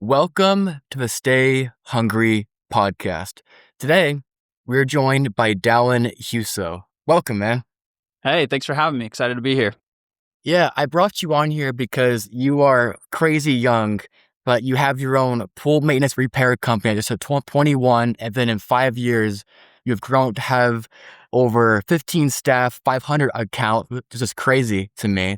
Welcome to the Stay Hungry podcast. Today, we're joined by Dallin Husso. Welcome, man. Hey, thanks for having me. Excited to be here. Yeah, I brought you on here because you are crazy young, but you have your own pool maintenance repair company. Just at 21, and then in 5 years, you've grown to have over 15 staff, 500 accounts, which is just crazy to me.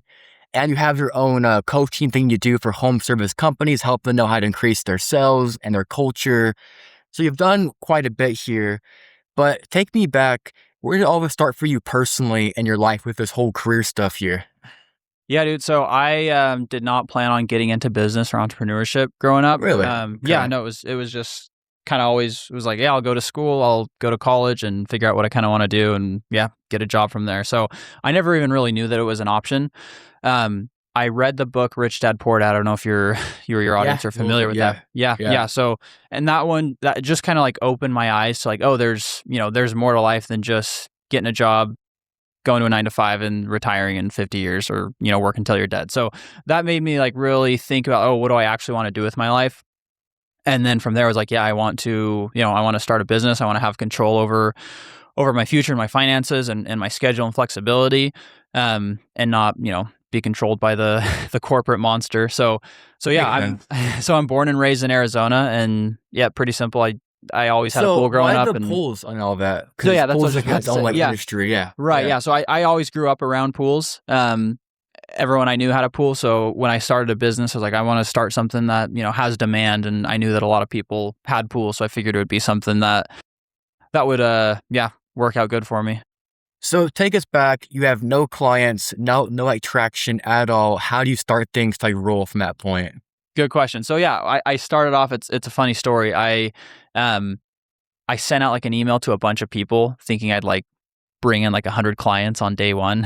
And you have your own coaching thing you do for home service companies, help them know how to increase their sales and their culture. So you've done quite a bit here, but take me back. Where did all this start for you personally in your life with this whole career stuff here? Yeah, dude. So I did not plan on getting into business or entrepreneurship growing up. Really? Yeah, Okay. no, it was just kind of always it was like, yeah, I'll go to school, I'll go to college and figure out what I kind of want to do and yeah, get a job from there. So I never even really knew that it was an option. I read the book Rich Dad Poor Dad. I don't know if you or your audience Yeah, are familiar with that. yeah. Yeah. So, and that one that just kind of like opened my eyes to like, oh, there's more to life than just getting a job, going to a 9 to 5 and retiring in 50 years or, work until you're dead. So that made me like really think about, oh, what do I actually want to do with my life? And then from there I was like, yeah, I want to start a business. I want to have control over my future and my finances and my schedule and flexibility, and not, be controlled by the the corporate monster. So yeah, I'm born and raised in Arizona, and yeah, pretty simple. I always had a pool growing up, the and pools and all that? so yeah, that's what I was Pools gonna its own say. Yeah, industry. Yeah, right. Yeah, so I always grew up around pools. Everyone I knew had a pool, so when I started a business, I was like, I want to start something that has demand, and I knew that a lot of people had pools, so I figured it would be something that would work out good for me. So take us back. You have no clients, no like traction at all. How do you start things to like roll from that point? Good question. So yeah, I started off. It's a funny story. I sent out like an email to a bunch of people thinking I'd like bring in like 100 clients on day one,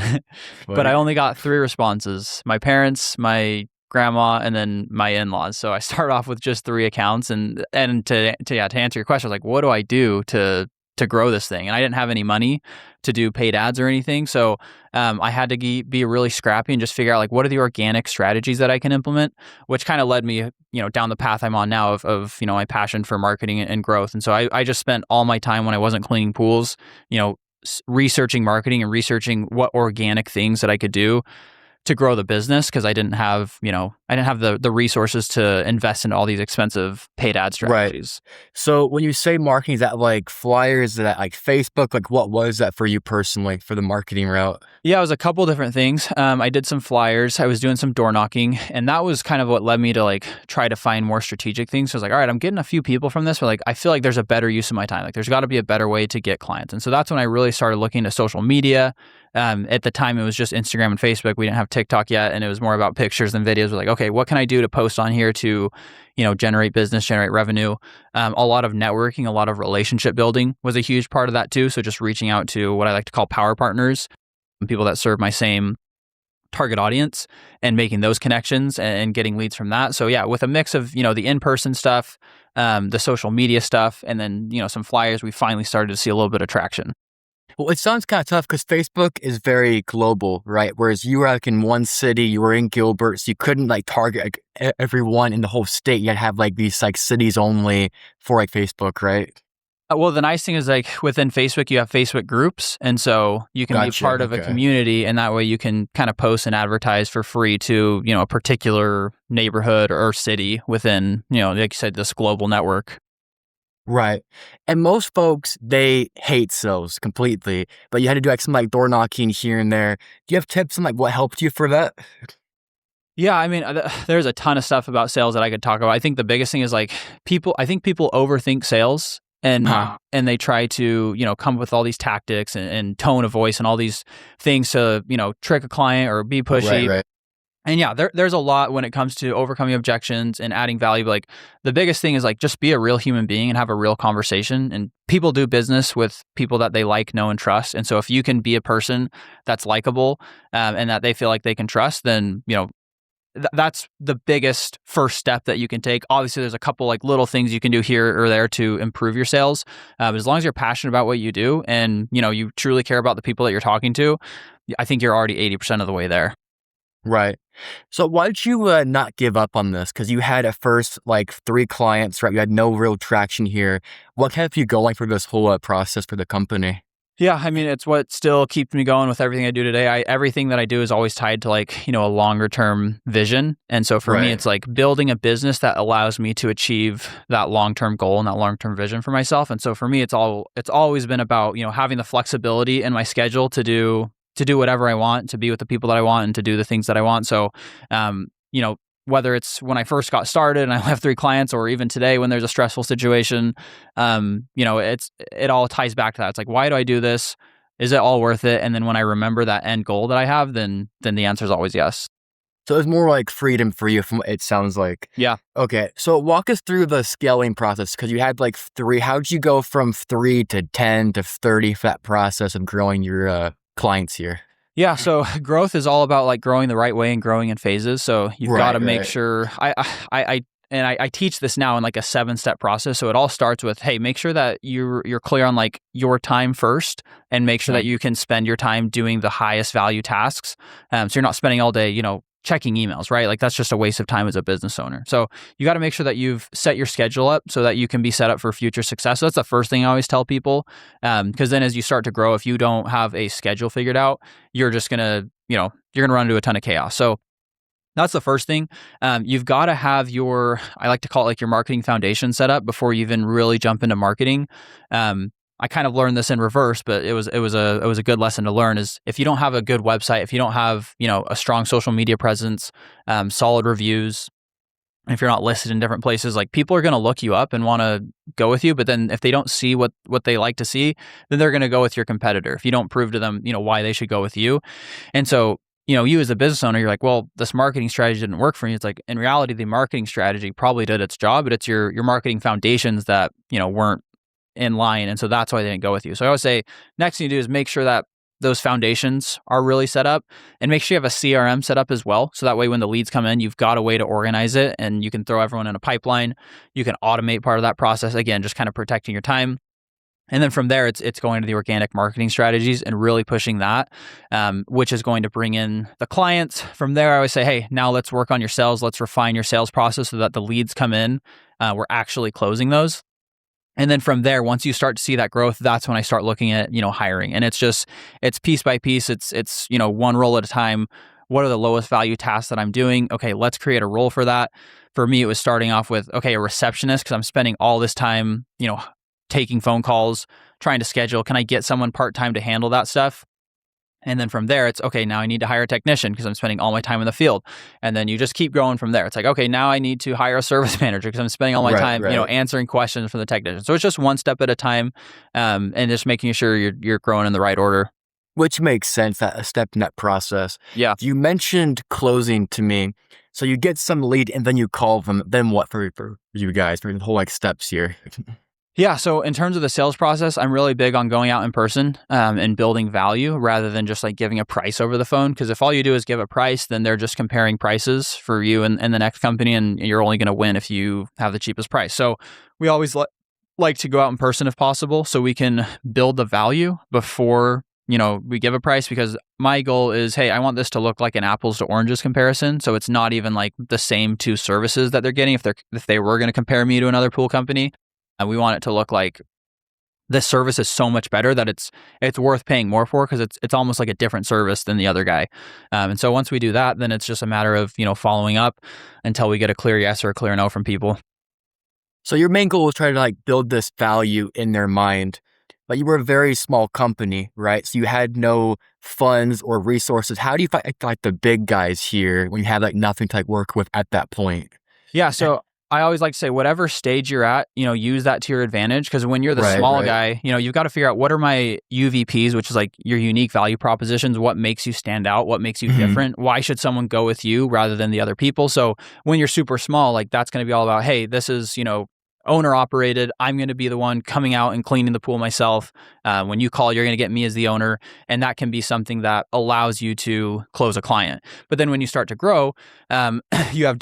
but I only got 3 responses: my parents, my grandma, and then my in-laws. So I started off with just 3 accounts, and to answer your question, I was like, what do I do to grow this thing? And I didn't have any money to do paid ads or anything. So I had to be really scrappy and just figure out like, what are the organic strategies that I can implement, which kind of led me, down the path I'm on now of my passion for marketing and growth. And so I just spent all my time when I wasn't cleaning pools, researching marketing and researching what organic things that I could do to grow the business, because I didn't have the resources to invest in all these expensive paid ad strategies. Right. So when you say marketing, is that like flyers, is that like Facebook? Like what was that for you personally for the marketing route? Yeah, it was a couple different things. I did some flyers. I was doing some door knocking, and that was kind of what led me to like try to find more strategic things. So I was like, all right, I'm getting a few people from this, but like I feel like there's a better use of my time. Like there's got to be a better way to get clients. And so that's when I really started looking to social media. At the time, it was just Instagram and Facebook. We didn't have TikTok yet, and it was more about pictures and videos. We're like, okay, what can I do to post on here to, generate business, generate revenue? A lot of networking, a lot of relationship building was a huge part of that too. So just reaching out to what I like to call power partners, people that serve my same target audience, and making those connections and getting leads from that. So yeah, with a mix of, the in-person stuff, the social media stuff, and then, some flyers, we finally started to see a little bit of traction. Well, it sounds kind of tough because Facebook is very global, right? Whereas you were like in one city, you were in Gilbert, so you couldn't like target like everyone in the whole state. You had to have like these like cities only for like Facebook, right? Well, the nice thing is like within Facebook, you have Facebook groups. And so you can be part of a community, and that way you can kind of post and advertise for free to, a particular neighborhood or city within, like you said, this global network. Right. And most folks, they hate sales completely, but you had to do like some like door knocking here and there. Do you have tips on like what helped you for that? Yeah, I mean, there's a ton of stuff about sales that I could talk about. I think the biggest thing is like I think people overthink sales, and they try to, come up with all these tactics and tone of voice and all these things to, trick a client or be pushy. Right. And yeah, there's a lot when it comes to overcoming objections and adding value. But like the biggest thing is like just be a real human being and have a real conversation. And people do business with people that they like, know, and trust. And so if you can be a person that's likable, and that they feel like they can trust, then that's the biggest first step that you can take. Obviously, there's a couple like little things you can do here or there to improve your sales. As long as you're passionate about what you do and you truly care about the people that you're talking to, I think you're already 80% of the way there. Right. So why did you not give up on this? Because you had at first like 3 clients, right? You had no real traction here. What kept you going for this whole process for the company? Yeah, I mean, it's what still keeps me going with everything I do today. Everything that I do is always tied to like, a longer term vision. And so for me, Right. it's like building a business that allows me to achieve that long-term goal and that long-term vision for myself. And so for me, it's always been about, having the flexibility in my schedule to do whatever I want, to be with the people that I want and to do the things that I want. So, um, you know, whether it's when I first got started and I have 3 clients, or even today when there's a stressful situation, it all ties back to that. It's like, why do I do this? Is it all worth it? And then when I remember that end goal that I have, then the answer is always yes. So it's more like freedom for you from what it sounds like. Yeah. Okay. So walk us through the scaling process because you had like 3. How did you go from 3 to 10 to 30 for that process of growing your clients here? Yeah, so growth is all about like growing the right way and growing in phases. So you've got to make Right. sure I teach this now in like a 7-step process. So it all starts with, hey, make sure that you're clear on like your time first, and make sure that you can spend your time doing the highest value tasks. So you're not spending all day, checking emails, right? Like that's just a waste of time as a business owner. So you got to make sure that you've set your schedule up so that you can be set up for future success. So that's the first thing I always tell people. Because then as you start to grow, if you don't have a schedule figured out, you're just gonna, you're gonna run into a ton of chaos. So that's the first thing. You've got to have I like to call it like your marketing foundation set up before you even really jump into marketing. I kind of learned this in reverse, but it was a good lesson to learn. Is if you don't have a good website, if you don't have a strong social media presence, solid reviews, and if you're not listed in different places, like people are going to look you up and want to go with you. But then if they don't see what they like to see, then they're going to go with your competitor. If you don't prove to them why they should go with you, and so. You as a business owner, you're like, well, this marketing strategy didn't work for me. It's like, in reality, the marketing strategy probably did its job, but it's your marketing foundations that, weren't in line. And so that's why they didn't go with you. So I always say, next thing you do is make sure that those foundations are really set up, and make sure you have a CRM set up as well. So that way, when the leads come in, you've got a way to organize it, and you can throw everyone in a pipeline. You can automate part of that process. Again, just kind of protecting your time. And then from there, it's going to the organic marketing strategies and really pushing that, which is going to bring in the clients. From there, I always say, hey, now let's work on your sales. Let's refine your sales process so that the leads come in, we're actually closing those. And then from there, once you start to see that growth, that's when I start looking at, hiring. And it's piece by piece. It's one role at a time. What are the lowest value tasks that I'm doing? Okay, let's create a role for that. For me, it was starting off with, okay, a receptionist, because I'm spending all this time, taking phone calls, trying to schedule. Can I get someone part-time to handle that stuff? And then from there, it's okay, now I need to hire a technician because I'm spending all my time in the field. And then you just keep going from there. It's like, okay, now I need to hire a service manager because I'm spending all my time, answering questions from the technician. So it's just one step at a time, and just making sure you're growing in the right order. Which makes sense, that a step in that process. Yeah. You mentioned closing to me. So you get some lead and then you call them. Then what for you guys, for the whole like steps here? Yeah. So in terms of the sales process, I'm really big on going out in person, and building value rather than just like giving a price over the phone. Because if all you do is give a price, then they're just comparing prices for you and the next company, and you're only going to win if you have the cheapest price. So we always like to go out in person if possible, so we can build the value before we give a price. Because my goal is, hey, I want this to look like an apples to oranges comparison. So it's not even like the same 2 services that they're getting. If they were going to compare me to another pool company. And we want it to look like this service is so much better that it's worth paying more for, because it's almost like a different service than the other guy. And so once we do that, then it's just a matter of following up until we get a clear yes or a clear no from people. So your main goal was trying to like build this value in their mind, but you were a very small company, right? So you had no funds or resources. How do you fight like the big guys here when you have like nothing to like work with at that point? Yeah. So I always like to say, whatever stage you're at, use that to your advantage. Because when you're the small guy, you've got to figure out what are my UVPs, which is like your unique value propositions. What makes you stand out? What makes you different? Why should someone go with you rather than the other people? So when you're super small, like that's going to be all about, hey, this is, owner operated. I'm going to be the one coming out and cleaning the pool myself. When you call, you're going to get me as the owner. And that can be something that allows you to close a client. But then when you start to grow, you have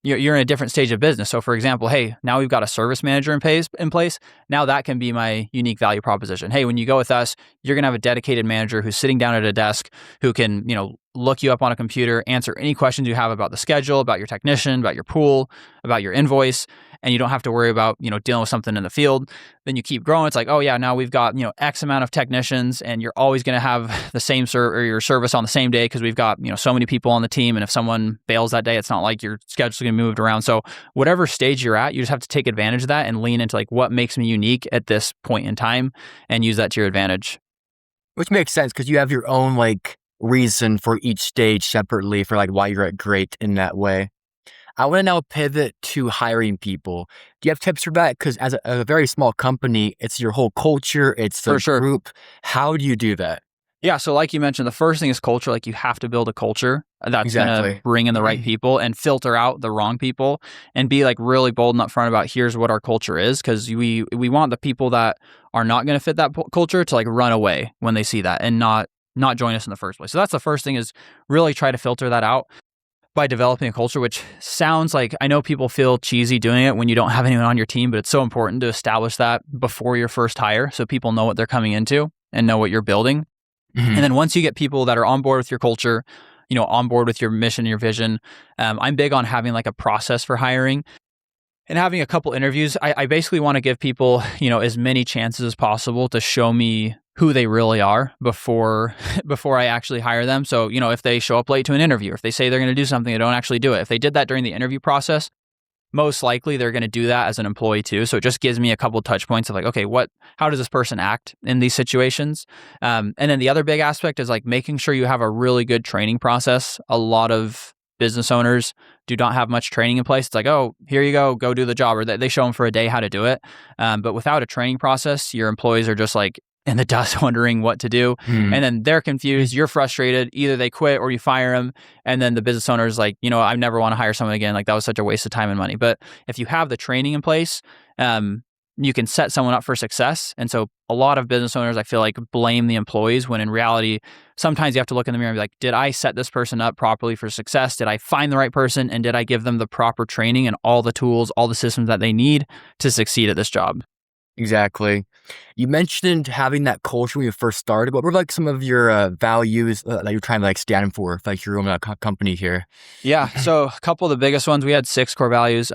you're in a different stage of business. So for example, hey, now we've got a service manager in place. Now that can be my unique value proposition. Hey, when you go with us, you're going to have a dedicated manager who's sitting down at a desk who can, look you up on a computer, answer any questions you have about the schedule, about your technician, about your pool, about your invoice, and you don't have to worry about, dealing with something in the field. Then you keep growing. It's like, oh yeah, now we've got, X amount of technicians, and you're always going to have the same your service on the same day because we've got, so many people on the team. And if someone bails that day, it's not like your schedule's going to be moved around. So whatever stage you're at, you just have to take advantage of that and lean into like what makes me unique at this point in time and use that to your advantage. Which makes sense because you have your own reason for each stage separately for why you're at great in that way. I want to now pivot to hiring people. Do you have tips for that? Because as a very small company, it's your whole culture, it's the group. How do you do that? Yeah. So like you mentioned, the first thing is culture. You have to build a culture that's going to bring in the right people and filter out the wrong people and be really bold and upfront about here's what our culture is. Because we want the people that are not going to fit that culture to run away when they see that and not join us in the first place. So that's the first thing, is really try to filter that out by developing a culture, which sounds like, I know people feel cheesy doing it when you don't have anyone on your team, but it's so important to establish that before your first hire so people know what they're coming into and know what you're building. Mm-hmm. And then once you get people that are on board with your culture, on board with your mission, your vision, I'm big on having a process for hiring. And having a couple interviews. I basically want to give people, as many chances as possible to show me who they really are before I actually hire them. So, if they show up late to an interview, if they say they're going to do something, they don't actually do it. If they did that during the interview process, most likely they're going to do that as an employee too. So it just gives me a couple of touch points of okay, how does this person act in these situations? And then the other big aspect is making sure you have a really good training process. A lot of business owners do not have much training in place. It's oh, here you go do the job. Or they show them for a day how to do it. But without a training process, your employees are just in the dust wondering what to do. And then they're confused. You're frustrated. Either they quit or you fire them. And then the business owner is I never want to hire someone again. That was such a waste of time and money. But if you have the training in place, you can set someone up for success. And so a lot of business owners, I feel blame the employees when in reality, sometimes you have to look in the mirror and be did I set this person up properly for success? Did I find the right person? And did I give them the proper training and all the tools, all the systems that they need to succeed at this job? Exactly. You mentioned having that culture when you first started. What were some of your values that you're trying to stand for, your own company here? Yeah. So a couple of the biggest ones, we had 6 core values.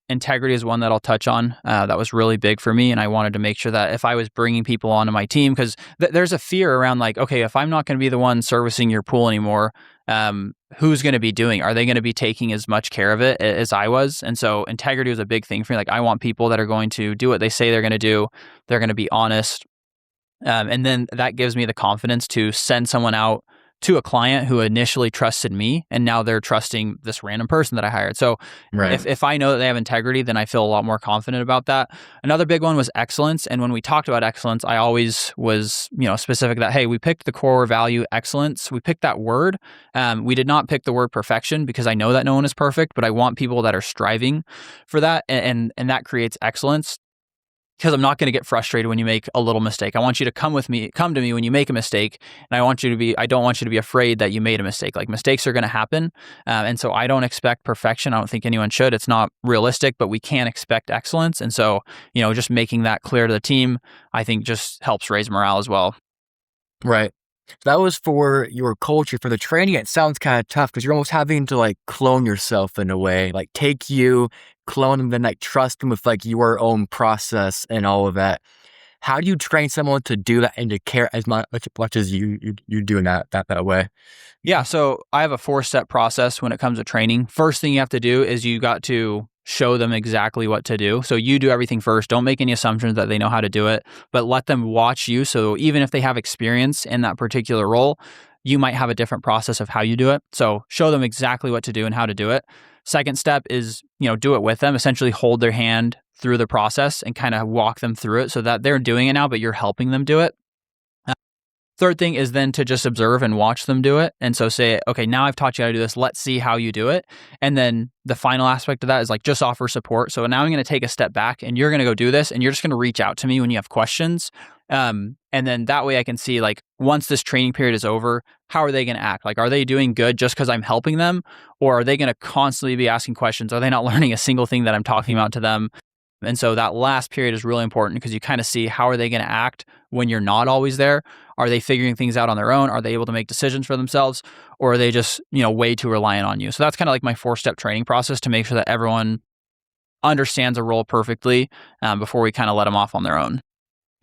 Integrity is one that I'll touch on. That was really big for me. And I wanted to make sure that if I was bringing people onto my team, because there's a fear around okay, if I'm not going to be the one servicing your pool anymore, who's going to be doing? Are they going to be taking as much care of it as I was? And so integrity was a big thing for me. I want people that are going to do what they say they're going to do. They're going to be honest. And then that gives me the confidence to send someone out to a client who initially trusted me, and now they're trusting this random person that I hired. So if I know that they have integrity, then I feel a lot more confident about that. Another big one was excellence. And when we talked about excellence, I always was, specific that, hey, we picked the core value excellence. We picked that word. We did not pick the word perfection because I know that no one is perfect, but I want people that are striving for that. And that creates excellence. Because I'm not going to get frustrated when you make a little mistake. I want you to come to me when you make a mistake. And I don't want you to be afraid that you made a mistake. Mistakes are going to happen. And so I don't expect perfection. I don't think anyone should. It's not realistic, but we can expect excellence. And so, just making that clear to the team, I think just helps raise morale as well. Right. So that was for your culture. For the training, it sounds kind of tough because you're almost having to clone yourself in a way, take you, clone them, then trust them with your own process and all of that. How do you train someone to do that and to care as much as you doing that way? Yeah. So I have a 4-step process when it comes to training. First thing you have to do is you got to show them exactly what to do. So you do everything first. Don't make any assumptions that they know how to do it, but let them watch you. So even if they have experience in that particular role, you might have a different process of how you do it. So show them exactly what to do and how to do it. Second step is, do it with them, essentially hold their hand through the process and kind of walk them through it so that they're doing it now, but you're helping them do it. Third thing is then to just observe and watch them do it. And so say, okay, now I've taught you how to do this. Let's see how you do it. And then the final aspect of that is like just offer support. So now I'm going to take a step back and you're going to go do this and you're just going to reach out to me when you have questions. And then that way I can see like once this training period is over, how are they going to act? Like, are they doing good just because I'm helping them? Or are they going to constantly be asking questions? Are they not learning a single thing that I'm talking about to them? And so that last period is really important because you kind of see how are they going to act when you're not always there? Are they figuring things out on their own? Are they able to make decisions for themselves? Or are they just, way too reliant on you? So that's kind of like my 4-step training process to make sure that everyone understands a role perfectly before we kind of let them off on their own.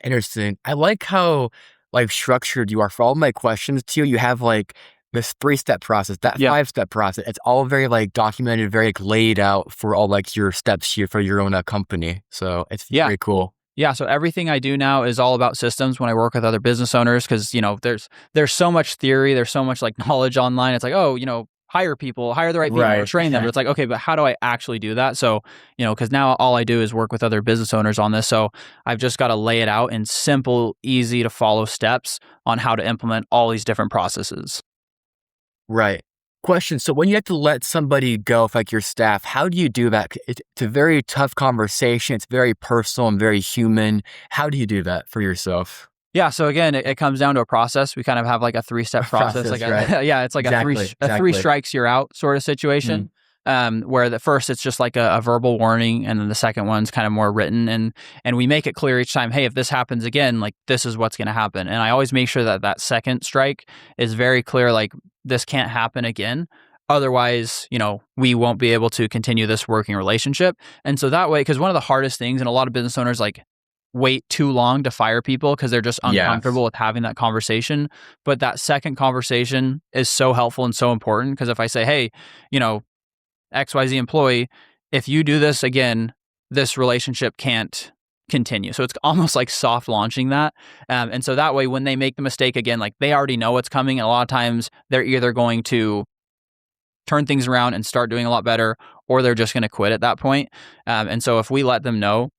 Interesting. I like how like structured you are. For all my questions to you, you have like this 3-step process, that 5-step process. It's all very like documented, very like laid out for all like your steps here for your own company. So it's very cool. Yeah, so everything I do now is all about systems when I work with other business owners because, there's so much theory, there's so much like knowledge online. It's like, hire people, hire the right people, train them. But it's like, okay, but how do I actually do that? So, because now all I do is work with other business owners on this. So I've just got to lay it out in simple, easy to follow steps on how to implement all these different processes. Right. Question. So when you have to let somebody go, like your staff, how do you do that? It's a very tough conversation. It's very personal and very human. How do you do that for yourself? Yeah. So again, it comes down to a process. We kind of have like a 3-step process. Right. It's like a 3 strikes you're out sort of situation. Where the first it's just like a verbal warning, and then the second one's kind of more written, and we make it clear each time, hey, if this happens again, like this is what's going to happen. And I always make sure that second strike is very clear, like this can't happen again. Otherwise, we won't be able to continue this working relationship. And so that way, because one of the hardest things, and a lot of business owners like wait too long to fire people because they're just uncomfortable with having that conversation. But that second conversation is so helpful and so important because if I say, hey, XYZ employee, if you do this again, this relationship can't continue. So it's almost like soft launching that. And so that way, when they make the mistake again, like they already know what's coming. And a lot of times they're either going to turn things around and start doing a lot better, or they're just going to quit at that point. And so if we let them know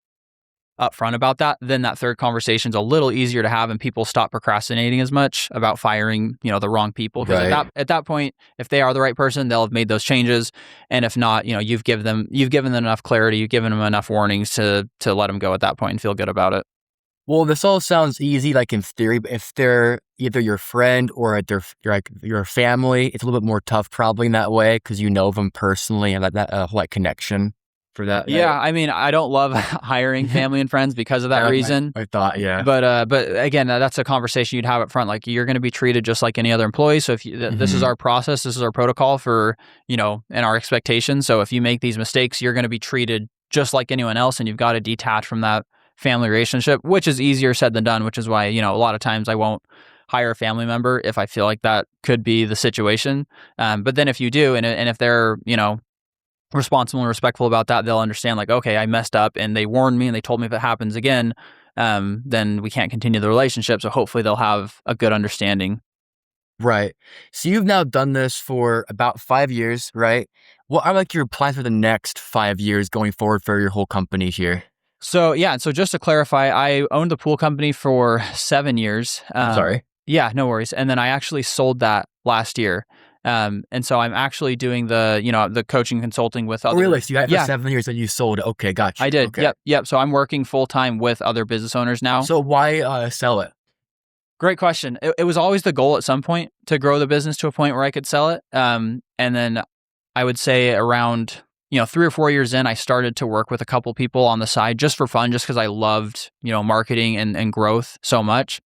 upfront about that, then that third conversation is a little easier to have, and people stop procrastinating as much about firing, the wrong people. Because at that point, if they are the right person, they'll have made those changes. And if not, you've given them enough clarity, you've given them enough warnings to let them go at that point and feel good about it. Well, this all sounds easy, like in theory, but if they're either your friend or your family, it's a little bit more tough probably in that way because you know them personally and that whole like connection. For that, yeah, I mean, I don't love hiring family and friends because of that reason. I thought, yeah. But again, that's a conversation you'd have up front. Like you're going to be treated just like any other employee. So if this is our process, this is our protocol for and our expectations. So if you make these mistakes, you're going to be treated just like anyone else, and you've got to detach from that family relationship, which is easier said than done. Which is why a lot of times I won't hire a family member if I feel like that could be the situation. But then if you do, and if they're responsible and respectful about that, they'll understand like, okay, I messed up and they warned me and they told me if it happens again, then we can't continue the relationship. So hopefully they'll have a good understanding. Right. So you've now done this for about 5 years, right? What are like your plans for the next 5 years going forward for your whole company here? So yeah, so just to clarify, I owned the pool company for 7 years. Sorry. Yeah, no worries. And then I actually sold that last year. And so I'm actually doing the coaching consulting with other. Oh, really? So you had for 7 years and you sold it. Okay, gotcha. I did. Okay. Yep. So I'm working full time with other business owners now. So why sell it? Great question. It was always the goal at some point to grow the business to a point where I could sell it. And then I would say around 3 or 4 years in, I started to work with a couple people on the side just for fun, just because I loved marketing and growth so much.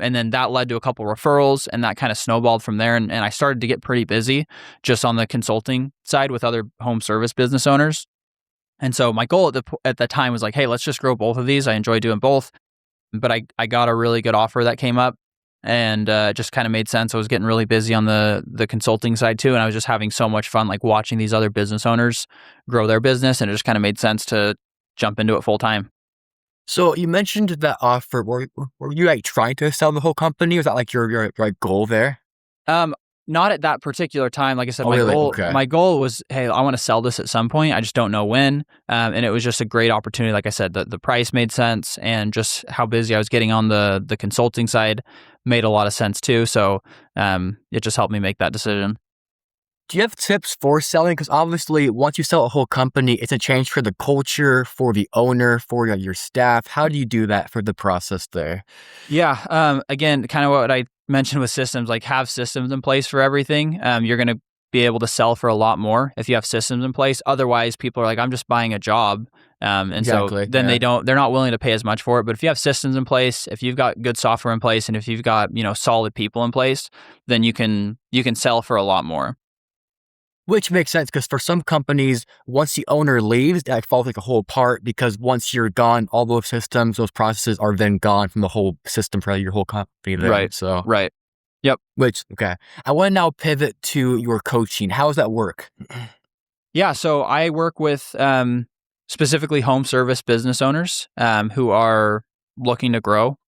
And then that led to a couple referrals, and that kind of snowballed from there. And I started to get pretty busy just on the consulting side with other home service business owners. And so my goal at the time was like, hey, let's just grow both of these. I enjoy doing both. But I got a really good offer that came up, and it just kind of made sense. I was getting really busy on the consulting side too. And I was just having so much fun, like watching these other business owners grow their business. And it just kind of made sense to jump into it full time. So you mentioned that offer. Were you like trying to sell the whole company? Was that like your goal there? Not at that particular time. Like I said, Oh, really? Okay. my goal was, hey, I want to sell this at some point. I just don't know when. And it was just a great opportunity. Like I said, the price made sense, and just how busy I was getting on the consulting side made a lot of sense too. So it just helped me make that decision. Do you have tips for selling? Because obviously, once you sell a whole company, it's a change for the culture, for the owner, for your staff. How do you do that for the process there? Yeah. Again, kind of what I mentioned with systems, like have systems in place for everything. You're going to be able to sell for a lot more if you have systems in place. Otherwise, people are like, I'm just buying a job. And so Exactly. then Yeah. they're not willing to pay as much for it. But if you have systems in place, if you've got good software in place, and if you've got, solid people in place, then you can sell for a lot more. Which makes sense because for some companies, once the owner leaves, that falls like a whole part because once you're gone, all those systems, those processes are then gone from the whole system for your whole company then. Right. So, Right. Yep. okay. I want to now pivot to your coaching. How does that work? Yeah, so I work with specifically home service business owners who are looking to grow.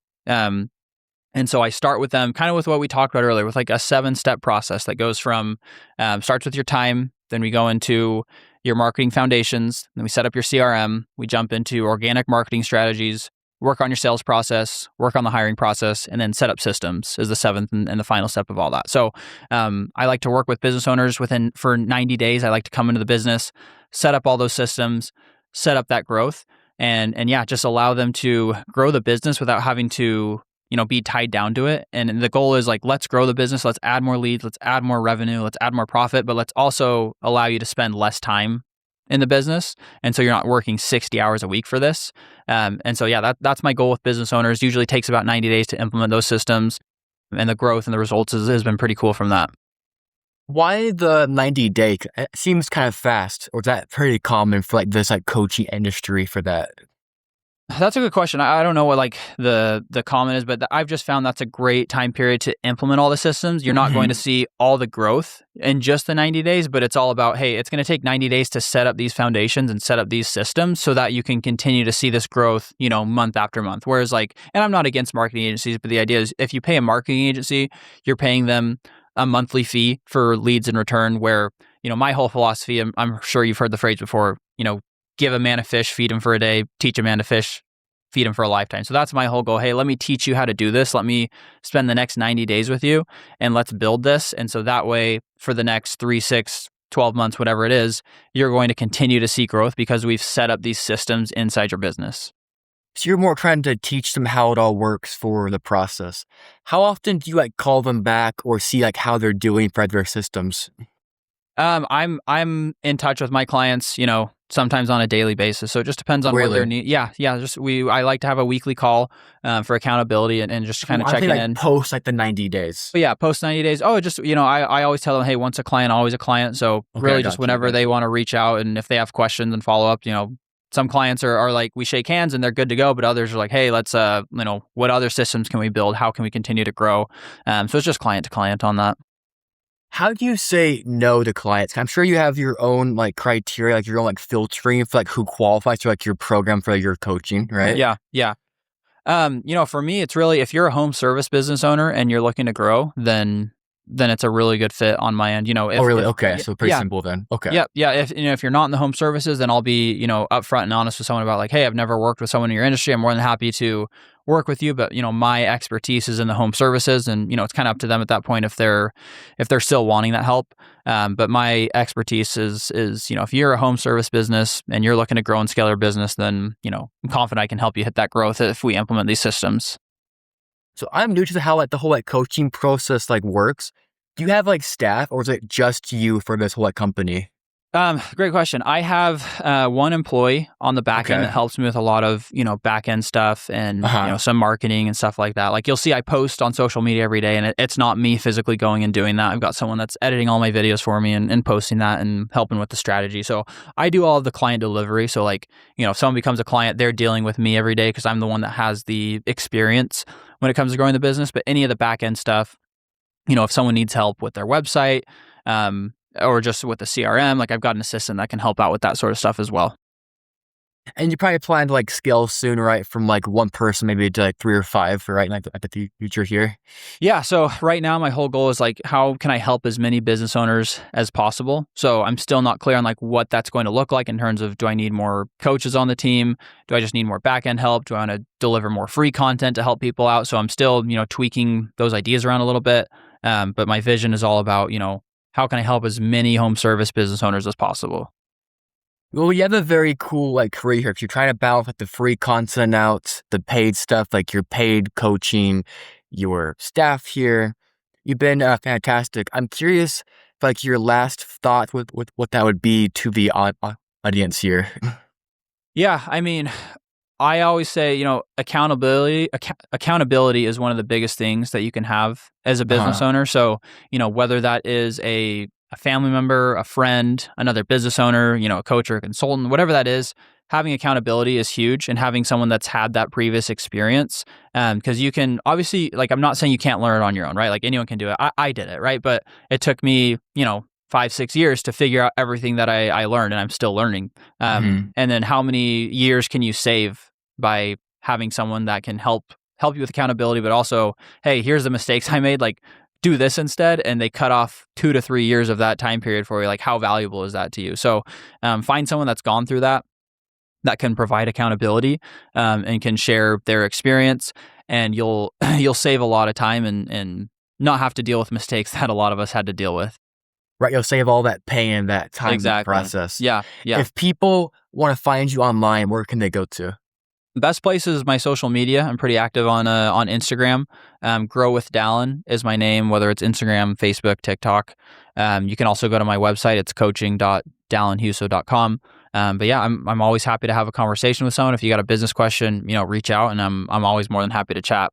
And so I start with them kind of with what we talked about earlier, with like a 7-step process that goes from starts with your time, then we go into your marketing foundations, then we set up your CRM, we jump into organic marketing strategies, work on your sales process, work on the hiring process, and then set up systems is the 7th and the final step of all that. So I like to work with business owners for 90 days. I like to come into the business, set up all those systems, set up that growth, and yeah, just allow them to grow the business without having to be tied down to it. And the goal is like, let's grow the business. Let's add more leads. Let's add more revenue. Let's add more profit, but let's also allow you to spend less time in the business. And so you're not working 60 hours a week for this. And so, yeah, that's my goal with business owners. Usually takes about 90 days to implement those systems, and the growth and the results has been pretty cool from that. Why the 90-day? It seems kind of fast, or is that pretty common for like this like coaching industry for that? That's a good question. I don't know what like the comment is, but I've just found that's a great time period to implement all the systems. You're not going to see all the growth in just the 90 days, but it's all about, hey, it's going to take 90 days to set up these foundations and set up these systems so that you can continue to see this growth, month after month. Whereas like, and I'm not against marketing agencies, but the idea is if you pay a marketing agency, you're paying them a monthly fee for leads in return, where, my whole philosophy, I'm sure you've heard the phrase before, give a man a fish, feed him for a day, teach a man to fish, feed him for a lifetime. So that's my whole goal. Hey, let me teach you how to do this. Let me spend the next 90 days with you and let's build this. And so that way for the next 3, 6, 12 months, whatever it is, you're going to continue to see growth because we've set up these systems inside your business. So you're more trying to teach them how it all works for the process. How often do you like call them back or see like how they're doing for their systems? I'm in touch with my clients, sometimes on a daily basis. So it just depends on what their need. Yeah. I like to have a weekly call for accountability and just kind of checking in. Post like the 90 days. But yeah, post 90 days. Oh, just, I always tell them, hey, once a client, always a client. So really just whenever they want to reach out, and if they have questions and follow up, some clients are like, we shake hands and they're good to go, but others are like, hey, let's, what other systems can we build? How can we continue to grow? So it's just client to client on that. How do you say no to clients? I'm sure you have your own like criteria, like your own like filtering for like who qualifies to like your program for your coaching, right? Yeah. For me, it's really, if you're a home service business owner and you're looking to grow, then it's a really good fit on my end. Okay. So pretty simple then. Okay. Yeah. If you're not in the home services, then I'll be, upfront and honest with someone about like, hey, I've never worked with someone in your industry. I'm more than happy to work with you, but my expertise is in the home services, and it's kind of up to them at that point if they're still wanting that help. But my expertise is if you're a home service business and you're looking to grow and scale your business, then I'm confident I can help you hit that growth if we implement these systems. So I'm new to how like the whole like coaching process like works. Do you have like staff, or is it just you for this whole like company? Great question. I have one employee on the back end that helps me with a lot of, back end stuff and, some marketing and stuff like that. Like you'll see I post on social media every day, and it's not me physically going and doing that. I've got someone that's editing all my videos for me and posting that and helping with the strategy. So I do all of the client delivery. So like, if someone becomes a client, they're dealing with me every day because I'm the one that has the experience when it comes to growing the business. But any of the back end stuff, if someone needs help with their website, or just with the CRM, like I've got an assistant that can help out with that sort of stuff as well. And you probably plan to like scale soon, right? From like one person maybe to like 3 or 5, right? Like at the future here. Yeah. So right now, my whole goal is like, how can I help as many business owners as possible? So I'm still not clear on like what that's going to look like in terms of, do I need more coaches on the team? Do I just need more back end help? Do I want to deliver more free content to help people out? So I'm still, tweaking those ideas around a little bit. But my vision is all about, how can I help as many home service business owners as possible? Well, you have a very cool like career here. If you're trying to balance like the free content out, the paid stuff, like your paid coaching, your staff here, you've been fantastic. I'm curious, like your last thought with what that would be to the audience here. Yeah. I mean, I always say, accountability is one of the biggest things that you can have as a business Uh-huh. owner. So, whether that is a family member, a friend, another business owner, a coach or a consultant, whatever that is, having accountability is huge, and having someone that's had that previous experience. Because you can obviously, like, I'm not saying you can't learn it on your own, right? Like anyone can do it. I did it, right? But it took me, 5, 6 years to figure out everything that I learned, and I'm still learning. Hmm. And then how many years can you save by having someone that can help you with accountability, but also, hey, here's the mistakes I made, like do this instead, and they cut off 2 to 3 years of that time period for you. Like, how valuable is that to you? So find someone that's gone through that can provide accountability, and can share their experience, and you'll you'll save a lot of time and not have to deal with mistakes that a lot of us had to deal with. Right, you'll save all that pain and that time in the Exactly. process. Yeah. Yeah. If people want to find you online, where can they go to? Best place is my social media. I'm pretty active on Instagram. Grow with Dallin is my name, whether it's Instagram, Facebook, TikTok. You can also go to my website. It's coaching.dallinhuso.com. But yeah, I'm always happy to have a conversation with someone. If you got a business question, reach out, and I'm always more than happy to chat.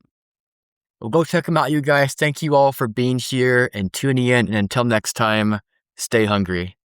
Well, go check them out, you guys. Thank you all for being here and tuning in. And until next time, stay hungry.